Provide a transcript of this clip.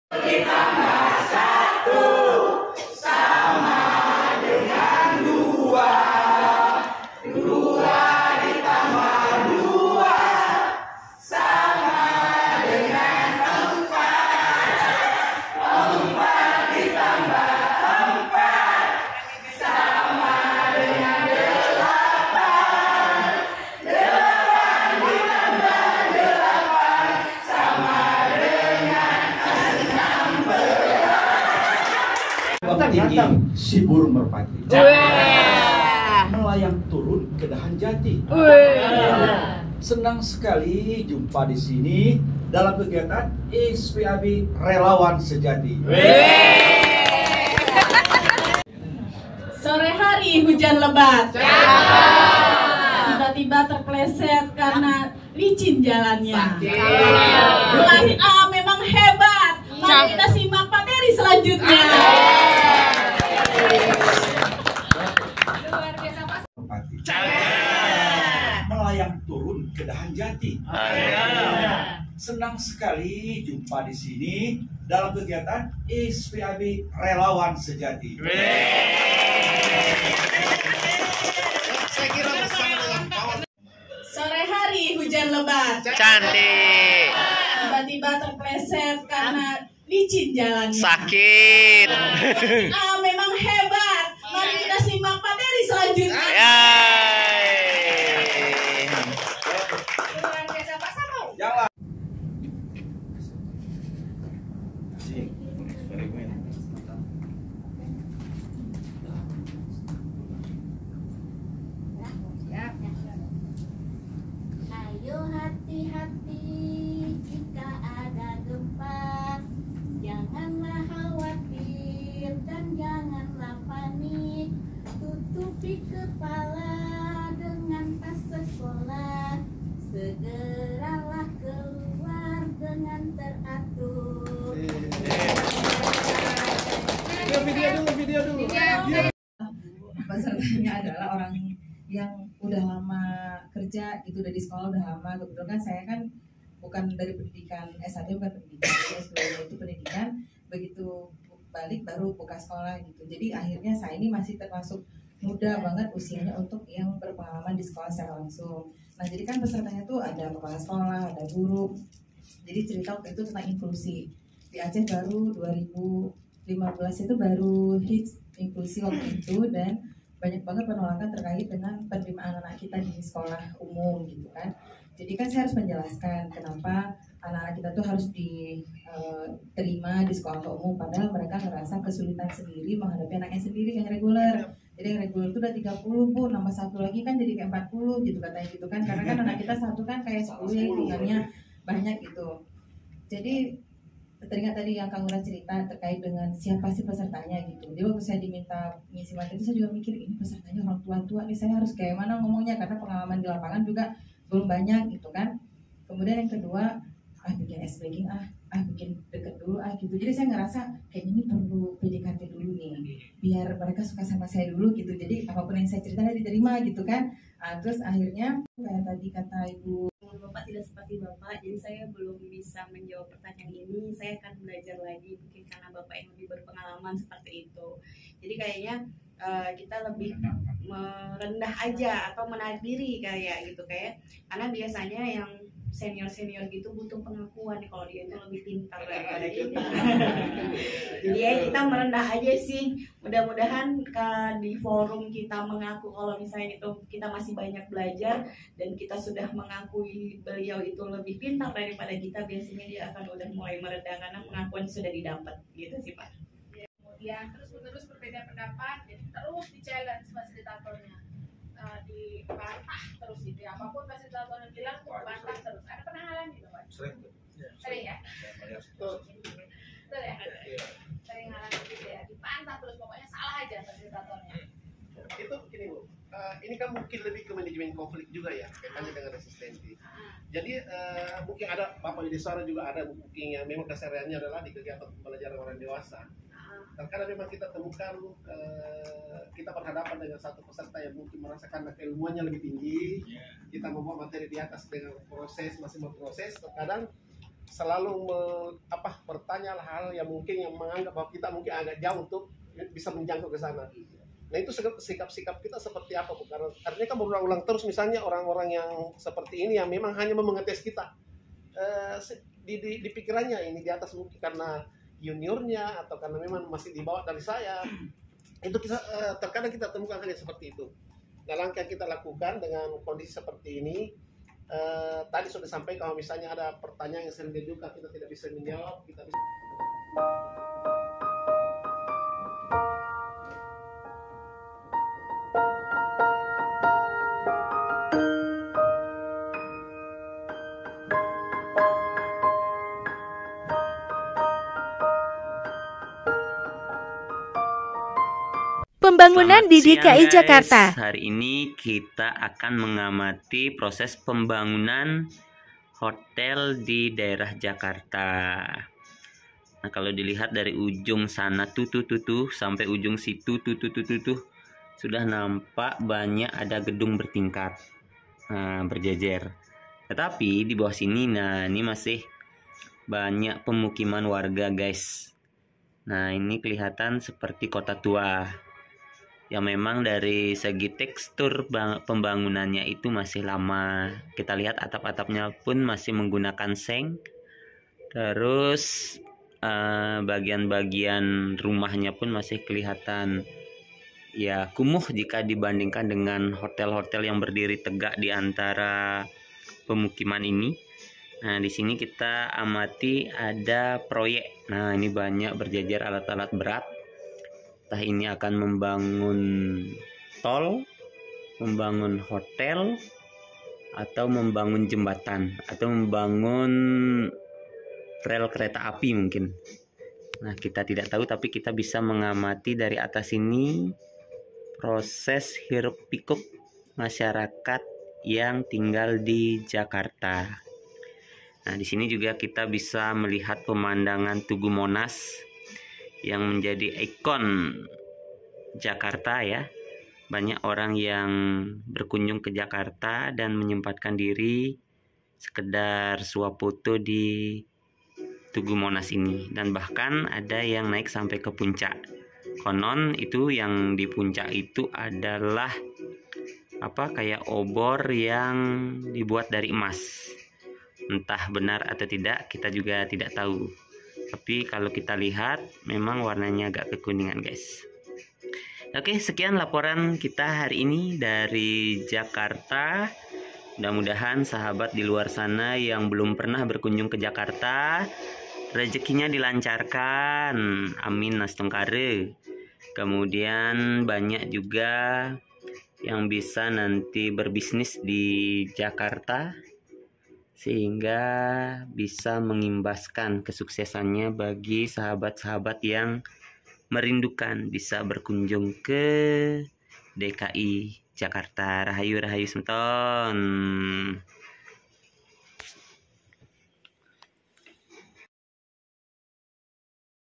Ditambah satu sama dengan dua. Dua ditambah dua sama dengan empat. Empat ditambah empat sama dengan delapan. Delapan ditambah delapan sama dengan 16. Tinggi si burung merpati melayang turun ke dahan jati. Senang sekali jumpa di sini dalam kegiatan ISPAB Relawan Sejati. Sore hari hujan lebat. Tiba-tiba terpleset karena licin jalannya. Kelas A memang hebat. Mari kita simak materi selanjutnya. Melayang turun ke dahan jati. Senang sekali jumpa di sini dalam kegiatan ISPAB Relawan Sejati. Sore hari hujan lebat. Cantik. Tiba-tiba terpleset karena licin jalannya. Sakit. A memang hebat. Mari kita simak materi selanjutnya. Jalan. Ayo hati-hati jika ada gempa, janganlah khawatir dan janganlah panik. Tutupi kepala dengan tas sekolah, segeralah keluar dengan teratur. Video dulu. Pesertanya adalah orang yang udah lama kerja gitu, udah di sekolah udah lama. Kebetulan kan saya kan bukan dari pendidikan S1, bukan pendidikan S2 itu pendidikan, begitu balik baru buka sekolah gitu. Jadi akhirnya saya ini masih termasuk muda banget usianya untuk yang berpengalaman di sekolah secara langsung. Nah jadi kan pesertanya tuh ada kepala sekolah, ada guru. Jadi cerita waktu itu tentang inklusi. Di Aceh baru 2015 itu baru hits inklusi waktu itu, dan banyak banget penolakan terkait dengan penerimaan anak kita di sekolah umum gitu kan. Jadi kan saya harus menjelaskan kenapa anak-anak kita tuh harus diterima di sekolah umum, padahal mereka ngerasa kesulitan sendiri menghadapi anaknya sendiri yang reguler. Jadi yang reguler itu udah 30 Bu, nambah satu lagi kan jadi kayak 40 gitu katanya gitu kan. Karena kan anak kita satu kan kayak 10 ya hitungannya banyak gitu. Jadi teringat tadi yang Kang Ngurah cerita terkait dengan siapa sih pesertanya gitu. Jadi waktu saya diminta ngisi materi itu saya juga mikir ini pesertanya orang tua-tua nih, saya harus kayak mana ngomongnya karena pengalaman di lapangan juga belum banyak gitu kan. Kemudian yang kedua, bikin ice breaking bikin deket dulu gitu. Jadi saya ngerasa kayaknya ini perlu PDKT dulu nih biar mereka suka sama saya dulu gitu. Jadi apapun yang saya ceritakan diterima gitu kan. Terus akhirnya kayak tadi kata Ibu, Bapak tidak seperti Bapak, jadi saya belum bisa menjawab pertanyaan ini. Saya akan belajar lagi, mungkin karena Bapak yang lebih berpengalaman seperti itu. Jadi kayaknya kita lebih merendah aja atau menarik diri kayak gitu, kayak karena biasanya yang senior gitu butuh pengakuan kalau dia itu lebih pintar daripada kita. Jadi ya kita merendah aja sih. Mudah-mudahan di forum kita mengaku kalau misalnya itu kita masih banyak belajar dan kita sudah mengakui beliau itu lebih pintar daripada kita, biasanya dia akan udah mulai mereda karena pengakuan sudah didapat gitu sih Pak. Kemudian terus-menerus berbeda pendapat, jadi terus di-challenge fasilitatornya, dibantah terus gitu ya. Apapun fasilitatornya bilang tuh bantah terus. Ada pernah ngalamin gitu Pak? Sering ya? Betul ya? Sering ngalamin gitu ya, dibantah terus, pokoknya salah aja fasilitatornya. Itu gini Bu, ini kan mungkin lebih ke manajemen konflik juga ya, kaitannya dengan resistensi. Jadi mungkin ada Bapak di suara juga ada mungkin yang memang kesehariannya adalah di kegiatan pembelajaran orang dewasa. Terkadang memang kita temukan kita berhadapan dengan satu peserta yang mungkin merasakan keilmuannya lebih tinggi. Kita membawa materi di atas dengan proses, masih memproses. Terkadang selalu bertanya hal yang mungkin yang menganggap bahwa kita mungkin agak jauh untuk bisa menjangkau ke sana. Nah itu sikap-sikap kita seperti apa, Bu? Karena artinya kan berulang-ulang terus, misalnya orang-orang yang seperti ini yang memang hanya mengetes kita di pikirannya ini di atas, mungkin karena juniornya atau karena memang masih di bawah dari saya. Itu kita terkadang kita temukan hal yang seperti itu. Nah langkah yang kita lakukan dengan kondisi seperti ini, tadi sudah sampai kalau misalnya ada pertanyaan yang sering diajukan kita tidak bisa menjawab, kita bisa Pembangunan di DKI Siang, Jakarta. guys. Hari ini kita akan mengamati proses pembangunan hotel di daerah Jakarta. Nah, kalau dilihat dari ujung sana tuh sampai ujung situ tuh sudah nampak banyak ada gedung bertingkat, berjejer. Tetapi di bawah sini, nah ini masih banyak pemukiman warga, guys. Nah, ini kelihatan seperti kota tua. Ya memang dari segi tekstur pembangunannya itu masih lama. Kita lihat atap-atapnya pun masih menggunakan seng. Terus bagian-bagian rumahnya pun masih kelihatan ya kumuh jika dibandingkan dengan hotel-hotel yang berdiri tegak di antara pemukiman ini. Nah, di sini kita amati ada proyek. Nah, ini banyak berjejer alat-alat berat. Entah ini akan membangun tol, membangun hotel, atau membangun jembatan, atau membangun rel kereta api mungkin. Nah, kita tidak tahu, tapi kita bisa mengamati dari atas ini proses hiruk pikuk masyarakat yang tinggal di Jakarta. Nah, di sini juga kita bisa melihat pemandangan Tugu Monas yang menjadi ikon Jakarta ya. Banyak orang yang berkunjung ke Jakarta dan menyempatkan diri sekedar suap foto di Tugu Monas ini, dan bahkan ada yang naik sampai ke puncak. Konon itu yang di puncak itu adalah kayak obor yang dibuat dari emas. Entah benar atau tidak, kita juga tidak tahu. Tapi kalau kita lihat memang warnanya agak kekuningan, guys. Oke, sekian laporan kita hari ini dari Jakarta. Mudah-mudahan sahabat di luar sana yang belum pernah berkunjung ke Jakarta, rezekinya dilancarkan. Amin nastungkare. Kemudian banyak juga yang bisa nanti berbisnis di Jakarta, sehingga bisa mengimbaskan kesuksesannya bagi sahabat-sahabat yang merindukan bisa berkunjung ke DKI Jakarta. Rahayu semeton.